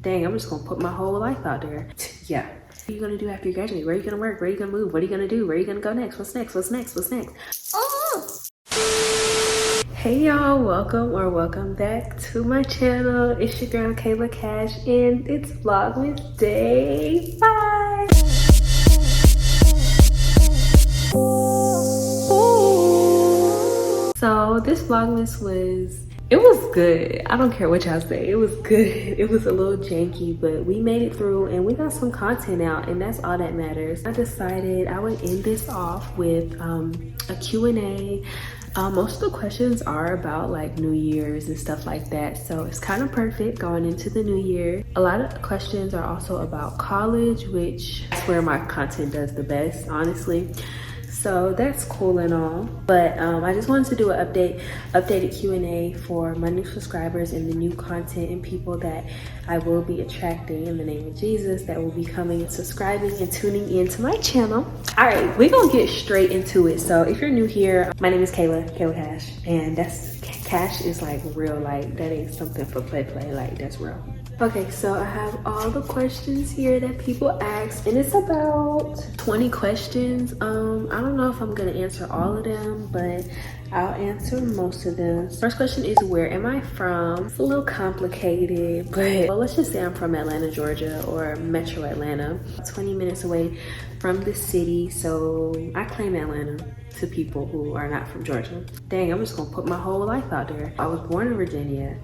Dang, I'm just gonna put my whole life out there. Yeah. What are you gonna do after you graduate? Where are you gonna work? Where are you gonna move? What are you gonna do? Where are you gonna go next? What's next? What's next? What's next? Oh! Hey y'all, welcome back to my channel. It's your girl Kayla Cash and it's Vlogmas Day 5. So this Vlogmas it was good. I don't care what y'all say, it was good. It was a little janky, but we made it through and we got some content out, and that's all that matters. I decided I would end this off with a Q&A. Most of the questions are about like New Year's and stuff like that, so it's kind of perfect going into the new year. A lot of the questions are also about college, which is where my content does the best, honestly. So that's cool and all, but I just wanted to do an updated Q&A for my new subscribers and the new content and people that I will be attracting in the name of Jesus that will be coming and subscribing and tuning into my channel. All right, we're gonna get straight into it. So if you're new here, my name is Kayla Cash, and that's Cash is like real, like that ain't something for play, like that's real. Okay, so I have all the questions here that people ask, and it's about 20 questions. I don't know if I'm gonna answer all of them, but I'll answer most of them. First question is, where am I from? It's a little complicated, but well, let's just say I'm from Atlanta, Georgia, or Metro Atlanta, 20 minutes away from the city. So I claim Atlanta to people who are not from Georgia. Dang, I'm just gonna put my whole life out there. I was born in Virginia,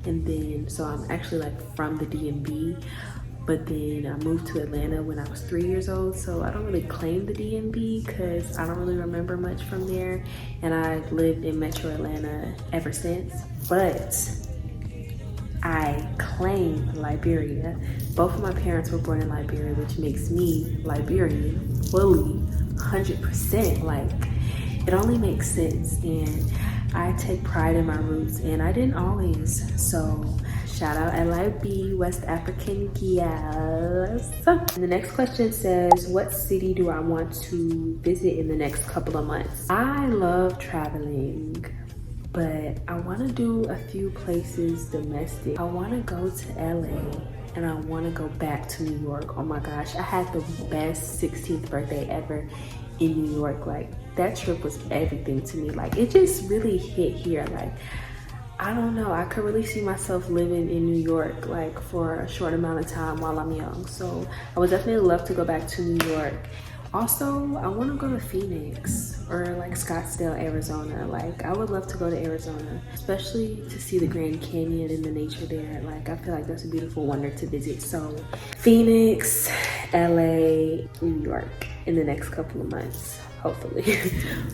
and then so I'm actually like from the DMV, but then I moved to Atlanta when I was 3 years old, so I don't really claim the DMV because I don't really remember much from there, and I've lived in Metro Atlanta ever since. But I claim Liberia. Both of my parents were born in Liberia, which makes me Liberian fully, 100%. Like, it only makes sense, and I take pride in my roots, and I didn't always. So shout out LIB, West African Gals. And the next question says, what city do I want to visit in the next couple of months? I love traveling, but I want to do a few places domestic. I want to go to LA, and I want to go back to New York. Oh my gosh, I had the best 16th birthday ever in New York. Like, that trip was everything to me. Like, it just really hit here. Like, I don't know, I could really see myself living in New York like for a short amount of time while I'm young. So I would definitely love to go back to New York. Also, I want to go to Phoenix or like Scottsdale, Arizona. Like, I would love to go to Arizona, especially to see the Grand Canyon and the nature there. Like, I feel like that's a beautiful wonder to visit. So Phoenix, LA, New York in the next couple of months, hopefully.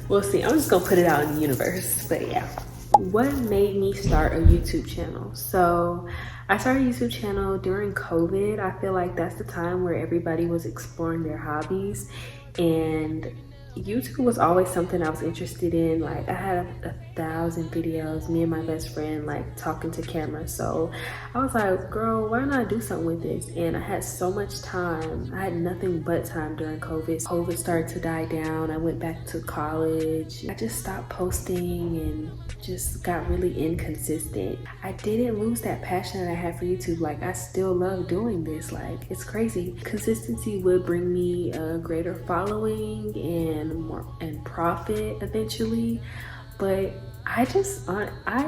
We'll see. I'm just gonna put it out in the universe, but yeah. What made me start a YouTube channel? So I started a YouTube channel during COVID. I feel like that's the time where everybody was exploring their hobbies, and YouTube was always something I was interested in. Like, I had 1,000 videos, me and my best friend like talking to camera. So I was like, girl, why not do something with this? And I had so much time. I had nothing but time during COVID. COVID started to die down. I went back to college. I just stopped posting and just got really inconsistent. I didn't lose that passion that I had for YouTube. Like, I still love doing this. Like, it's crazy. Consistency would bring me a greater following and profit eventually, but I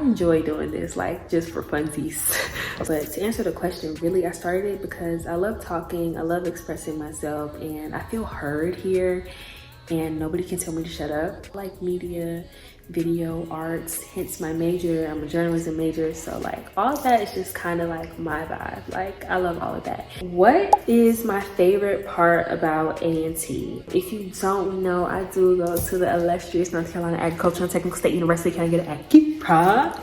enjoy doing this, like, just for funsies. But to answer the question, really, I started it because I love talking, I love expressing myself, and I feel heard here, and nobody can tell me to shut up. Like media, video, arts, hence my major. I'm a journalism major, so like all of that is just kind of like my vibe. Like, I love all of that. What is my favorite part about A&T? If you don't know, I do go to the illustrious North Carolina Agricultural and Technical State University. Can I get an Aggie pride?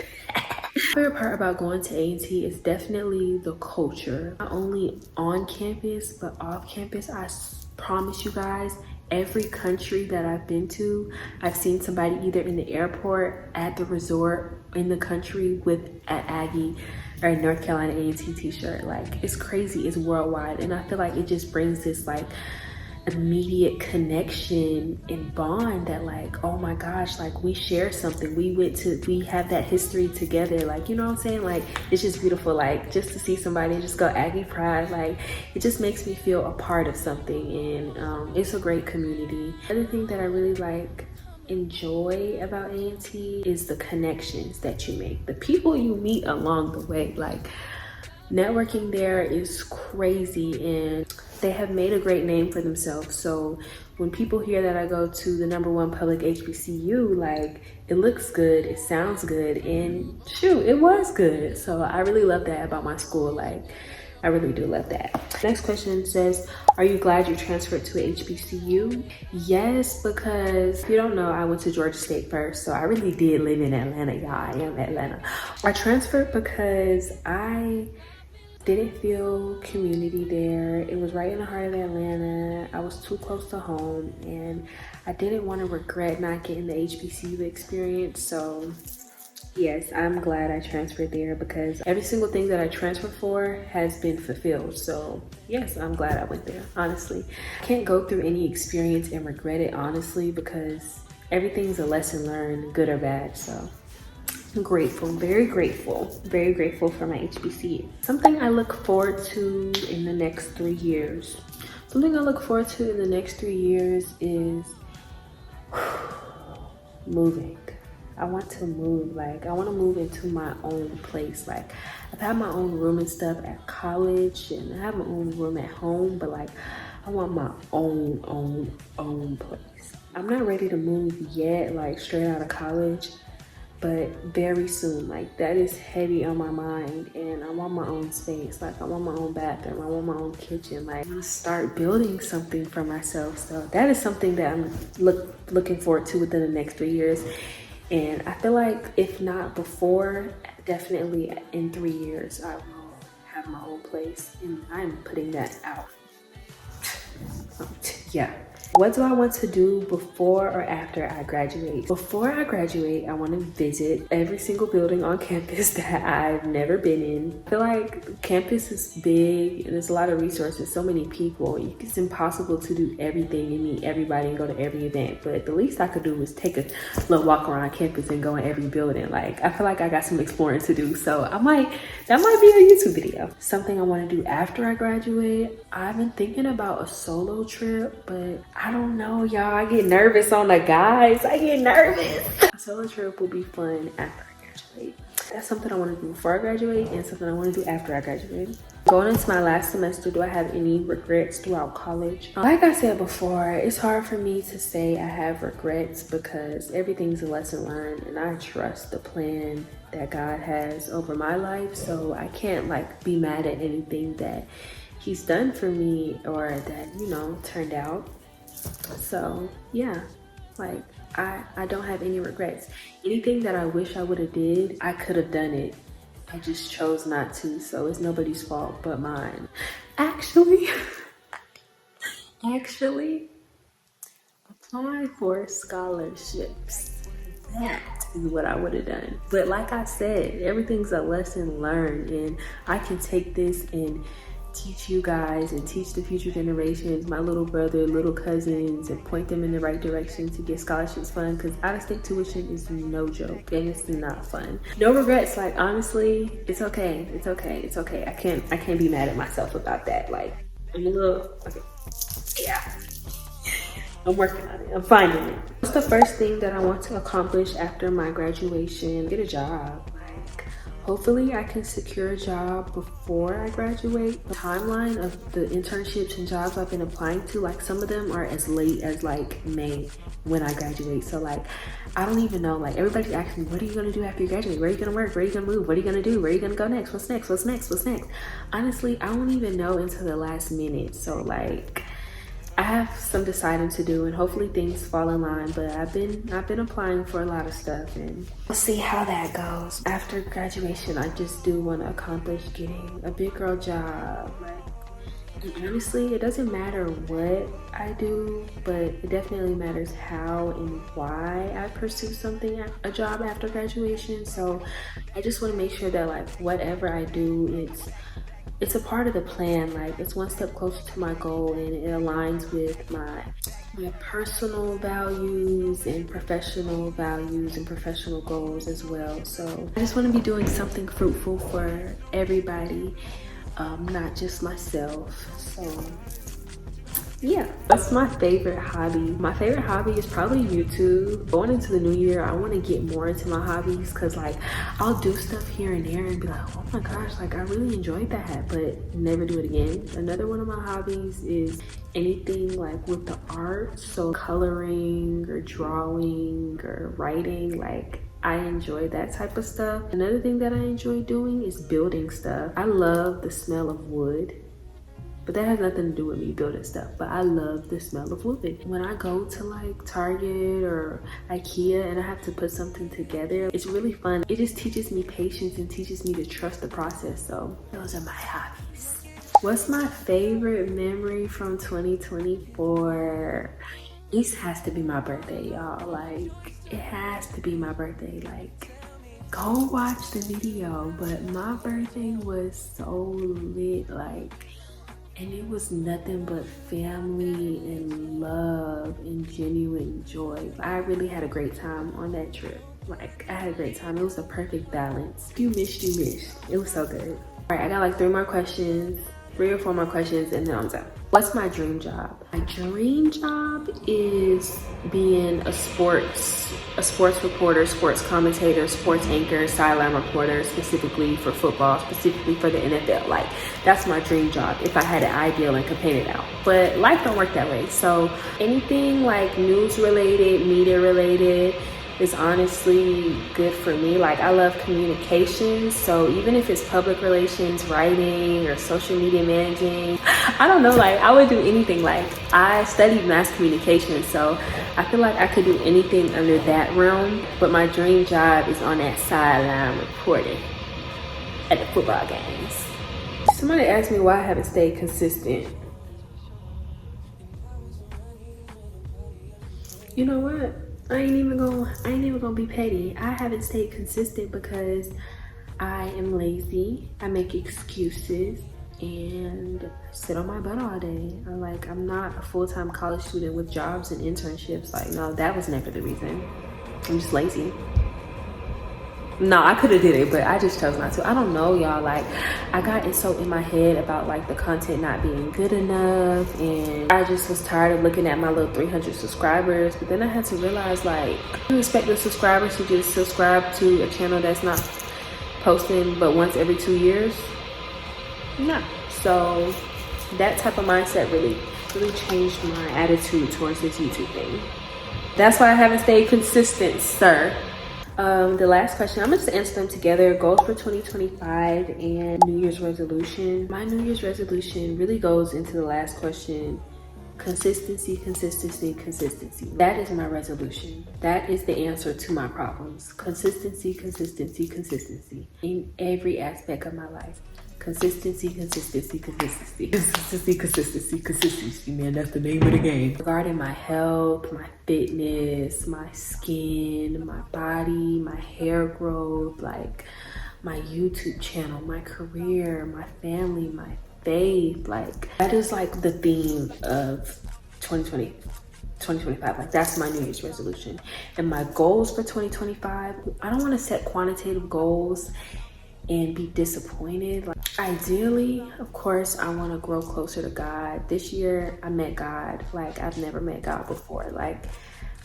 My favorite part about going to A&T is definitely the culture. Not only on campus, but off campus. I promise you guys, every country that I've been to, I've seen somebody either in the airport, at the resort, in the country with an Aggie or North Carolina A&T t-shirt. Like, it's crazy, it's worldwide. And I feel like it just brings this like immediate connection and bond that like, oh my gosh, like we share something, we have that history together, like, you know what I'm saying? Like, it's just beautiful, like just to see somebody just go Aggie Pride, like it just makes me feel a part of something. And it's a great community. Other thing that I really like enjoy about A&T is the connections that you make, the people you meet along the way. Like, networking there is crazy, and they have made a great name for themselves. So when people hear that I go to the #1 public HBCU, like, it looks good, it sounds good, and shoot, it was good. So I really love that about my school. Like, I really do love that. Next question says, are you glad you transferred to a HBCU? Yes, because if you don't know, I went to Georgia State first, so I really did live in Atlanta, y'all. I am Atlanta. I transferred because I didn't feel community there. It was right in the heart of Atlanta. I was too close to home, and I didn't want to regret not getting the HBCU experience. So yes, I'm glad I transferred there because every single thing that I transferred for has been fulfilled. So yes, I'm glad I went there, honestly. I can't go through any experience and regret it, honestly, because everything's a lesson learned, good or bad. So I'm grateful, very grateful for my HBCU. Something I look forward to in the next 3 years. Something I look forward to in the next 3 years is moving. I want to move. Like, I want to move into my own place. Like, I've had my own room and stuff at college, and I have my own room at home, but like, I want my own place. I'm not ready to move yet, like straight out of college, but very soon. Like, that is heavy on my mind, and I want my own space. Like, I want my own bathroom, I want my own kitchen. Like, I want to start building something for myself. So that is something that I'm looking forward to within the next 3 years. And I feel like if not before, definitely in 3 years, I will have my own place, and I'm putting that out. Yeah. What do I want to do before or after I graduate? Before I graduate, I want to visit every single building on campus that I've never been in. I feel like campus is big and there's a lot of resources, so many people. It's impossible to do everything and meet everybody and go to every event. But the least I could do is take a little walk around campus and go in every building. Like, I feel like I got some exploring to do. So that might be a YouTube video. Something I want to do after I graduate, I've been thinking about a solo trip, but I don't know, y'all. I get nervous on the guys. I get nervous. A solo trip will be fun after I graduate. That's something I want to do before I graduate and something I want to do after I graduate. Going into my last semester, do I have any regrets throughout college? Like I said before, it's hard for me to say I have regrets because everything's a lesson learned, and I trust the plan that God has over my life. So I can't like be mad at anything that He's done for me or that, you know, turned out. So yeah, like I don't have any regrets. Anything that I wish I would have did, I could have done it. I just chose not to, so it's nobody's fault but mine. Actually, apply for scholarships. That is what I would have done. But like I said, everything's a lesson learned, and I can take this and teach you guys and teach the future generations, my little brother, little cousins, and point them in the right direction to get scholarships fun, because out-of-state tuition is no joke and it's not fun. No regrets. Like, honestly, it's okay. I can't be mad at myself about that. Like, I'm a little, okay, yeah, I'm working on it. I'm finding it. What's the first thing that I want to accomplish after my graduation? Get a job. Hopefully I can secure a job before I graduate. The timeline of the internships and jobs I've been applying to, like, some of them are as late as like May when I graduate. So like, I don't even know. Like, everybody's asking me, what are you gonna do after you graduate? Where are you gonna work? Where are you gonna move? What are you gonna do? Where are you gonna go next? What's next? Honestly, I don't even know until the last minute. So like, I have some deciding to do, and hopefully things fall in line, but I've been applying for a lot of stuff, and we'll see how that goes. After graduation, I just do want to accomplish getting a big girl job. And honestly, it doesn't matter what I do, but it definitely matters how and why I pursue a job after graduation. So I just want to make sure that like whatever I do, it's it's a part of the plan. Like, it's one step closer to my goal, and it aligns with my personal values and professional goals as well. So I just want to be doing something fruitful for everybody, not just myself. So yeah, that's my favorite hobby. My favorite hobby is probably YouTube. Going into the new year, I want to get more into my hobbies, because like I'll do stuff here and there and be like, oh my gosh, like I really enjoyed that, but never do it again. Another one of my hobbies is anything like with the art, so coloring or drawing or writing. Like, I enjoy that type of stuff. Another thing that I enjoy doing is building stuff. I love the smell of wood. But that has nothing to do with me building stuff. But I love the smell of wood. When I go to like Target or IKEA and I have to put something together, it's really fun. It just teaches me patience and teaches me to trust the process. So those are my hobbies. What's my favorite memory from 2024? This has to be my birthday, y'all. Like, it has to be my birthday. Like, go watch the video. But my birthday was so lit. Like, and it was nothing but family and love and genuine joy. I really had a great time on that trip. Like, I had a great time. It was the perfect balance. If you missed, you missed. It was so good. All right, I got like 3 or 4 more questions, and then I'm done. What's my dream job? My dream job is being a sports reporter, sports commentator, sports anchor, sideline reporter, specifically for football, specifically for the NFL. Like, that's my dream job if I had an ideal and could paint it out. But life don't work that way. So anything like news related, media related, is honestly good for me. Like, I love communications, so even if it's public relations, writing, or social media managing, I don't know, like I would do anything. Like, I studied mass communication, so I feel like I could do anything under that realm. But my dream job is on that sideline reporting at the football games. Somebody asked me why I haven't stayed consistent. You know what? I ain't even gonna be petty. I haven't stayed consistent because I am lazy. I make excuses and sit on my butt all day. I'm not a full-time college student with jobs and internships. Like, no, that was never the reason. I'm just lazy. No, I could have did it, but I just chose not to. I don't know, y'all. Like, I got it so in my head about like the content not being good enough, and I just was tired of looking at my little 300 subscribers. But then I had to realize, like, you expect the subscribers to just subscribe to a channel that's not posting but once every 2 years? No. So that type of mindset really changed my attitude towards this YouTube thing. That's why I haven't stayed consistent, sir. The last question, I'm gonna just answer them together. Goals for 2025 and New Year's resolution. My New Year's resolution really goes into the last question. Consistency, consistency, consistency. That is my resolution. That is the answer to my problems. Consistency, consistency, consistency. In every aspect of my life. Consistency, consistency, consistency. Consistency, consistency, consistency, man. That's the name of the game. Regarding my health, my fitness, my skin, my body, my hair growth, like my YouTube channel, my career, my family, my faith, like that is like the theme of 2025. Like, that's my New Year's resolution. And my goals for 2025, I don't want to set quantitative goals and be disappointed. Like, ideally, of course, I want to grow closer to God. This year I met God like I've never met God before. Like,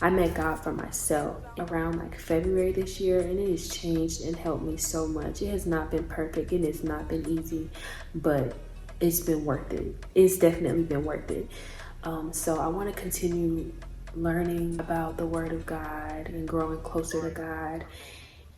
I met God for myself around like February this year, and it has changed and helped me so much. It has not been perfect, it has not been easy, but it's been worth it. It's definitely been worth it. So I want to continue learning about the Word of God and growing closer to God,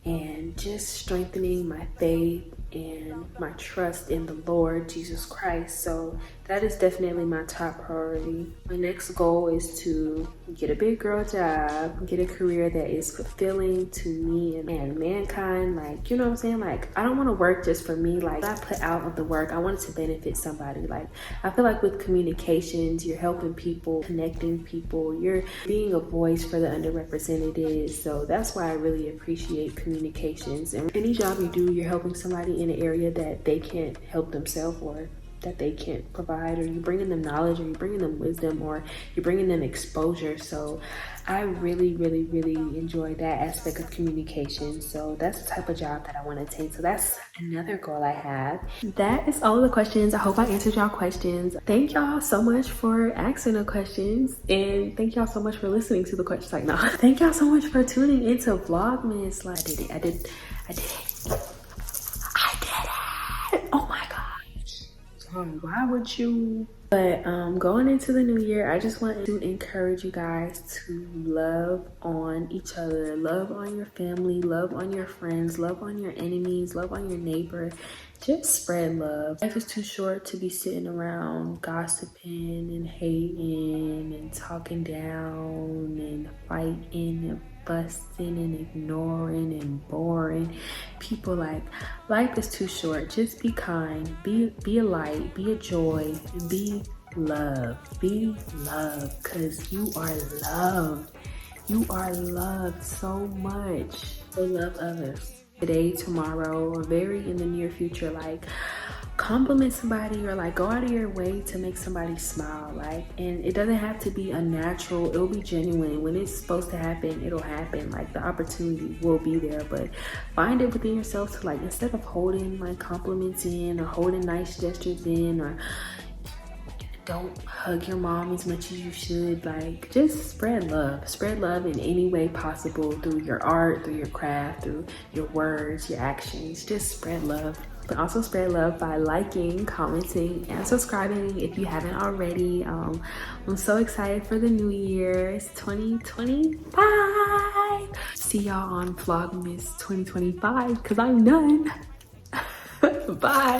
and just strengthening my faith and my trust in the Lord Jesus Christ. So that is definitely my top priority. My next goal is to get a big girl job, get a career that is fulfilling to me and mankind. Like, you know what I'm saying? Like, I don't want to work just for me. Like, I put out of the work, I want it to benefit somebody. Like, I feel like with communications, you're helping people, connecting people, you're being a voice for the underrepresented. So that's why I really appreciate communications. And any job you do, you're helping somebody in an area that they can't help themselves, or that they can't provide, or you're bringing them knowledge, or you're bringing them wisdom, or you're bringing them exposure. So I really enjoy that aspect of communication. So that's the type of job that I want to take. So that's another goal I have. That is all the questions. I hope I answered y'all questions. Thank y'all so much for asking the questions, and thank y'all so much for listening to the questions. Like, no, thank y'all so much for tuning into Vlogmas. Like, I did it. Oh my god. Why would you? But going into the new year, I just want to encourage you guys to love on each other, love on your family, love on your friends, love on your enemies, love on your neighbor. Just spread love. Life is too short to be sitting around gossiping and hating and talking down and fighting and busting and ignoring and boring people. Like, life is too short. Just be kind, be a light, be a joy, and be love. Be love, because you are loved. You are loved so much. So love others today, tomorrow, or very in the near future. Like, compliment somebody, or like go out of your way to make somebody smile. Like, and it doesn't have to be unnatural. It'll be genuine. When it's supposed to happen, it'll happen. Like, the opportunity will be there, but find it within yourself to, like, instead of holding like compliments in, or holding nice gestures in, or don't hug your mom as much as you should. Like, just spread love in any way possible, through your art, through your craft, through your words, your actions. Just spread love. But also spread love by liking, commenting, and subscribing if you haven't already. I'm so excited for the new year. It's 2025. See y'all on Vlogmas 2025, because I'm done. Bye.